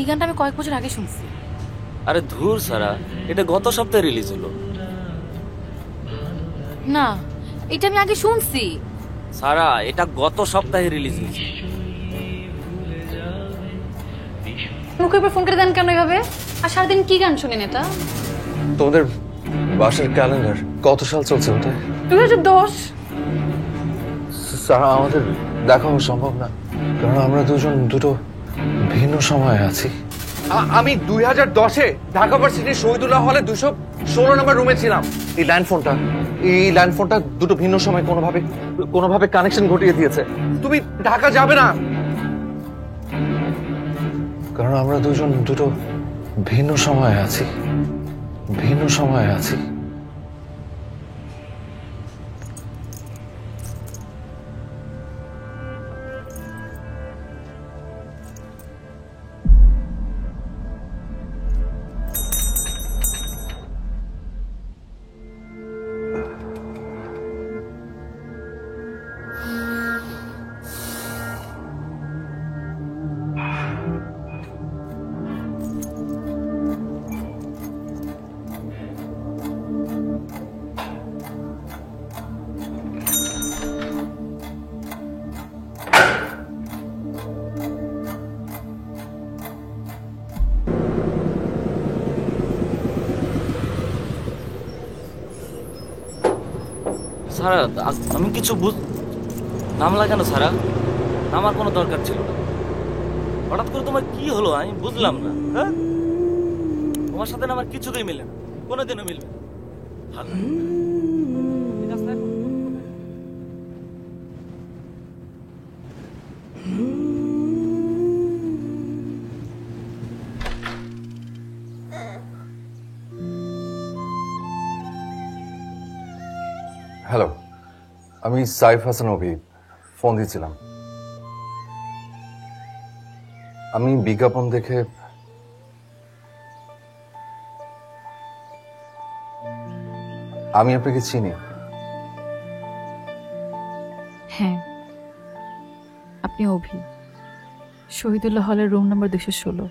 এই গানটা আমি কয়েক বছর আগে শুনছি। আরে ধুর সারা, এটা গত সপ্তাহে রিলিজ হলো। না, এটা আমি আগে শুনছি। সারা, এটা গত সপ্তাহে রিলিজ হয়েছে। মুখে উপর ফোন করে দেন কেন এভাবে? আর সারাদিন কি গান শুনেন এটা? তোমাদের বাসার ক্যালেন্ডার কত সাল চলছে ওটা? 2010। স্যার, আমাদের দেখা হওয়া সম্ভব না, কারণ আমরা দুটো ভিন্ন সময়ে আছি। আমি 2010-এ ঢাকা ভার্সিটির শহীদুল্লাহ হলে 216 নম্বর রুমে ছিলাম। এই ল্যান্ডফোনটা দুটো ভিন্ন সময় কোনোভাবে কানেকশন ঘটিয়ে দিয়েছে। তুমি ঢাকা যাবে না, কারণ আমরা দুটো ভিন্ন সময়ে আছি। সারা, আমি কিছু নামলা কেন সারা? নামার কোনো দরকার ছিল না। হঠাৎ করে তোমার কি হলো আমি বুঝলাম না। হ্যাঁ, তোমার সাথে আমার কিছুতেই মিলে না, কোনোদিনও মিলবে না। হ্যালো, আমি সাইফ হাসান অভি ফোন দিয়েছিলাম। আমি বিজ্ঞাপন দেখে আমি আপনাকে চিনি। হ্যাঁ, আপনি অভি, শহীদুল্লাহ হলের রুম নাম্বার 216।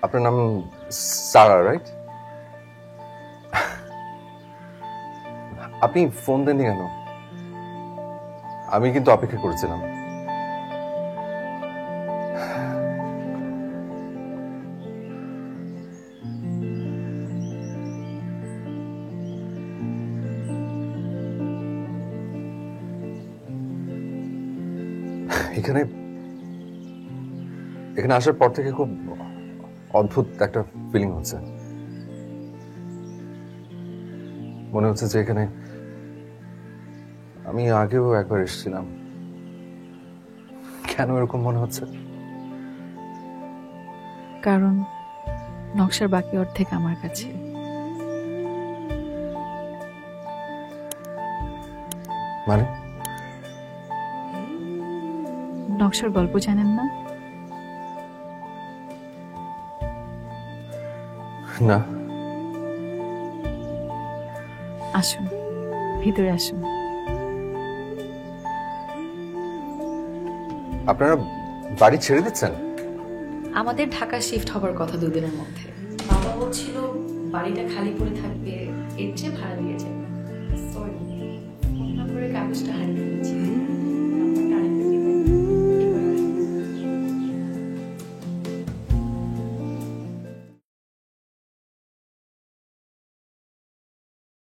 আপনার নাম সারা, রাইট? আপনি ফোন দেননি কেন? আমি কিন্তু অপেক্ষা করেছিলাম। এখানে আসার পর থেকে খুব অদ্ভুত একটা ফিলিং হচ্ছে। মনে হচ্ছে যে এখানে আমি আগেও একবার এসেছিলাম। কেন এরকম মনে হচ্ছে? কারণ নকশার বাকি অর্ধেক আমার কাছে। মানে? নকশার গল্প জানেন না? না। আসুন, ভিতরে আসুন। আপনারা বাড়ি ছেড়ে দিচ্ছেন? আমাদের ঢাকা শিফট হবার কথা 2 দিনের মধ্যে। বাবা বলছিল বাড়িটা খালি পড়ে থাকবে, এর চেয়ে ভাড়া দিয়ে যাবে।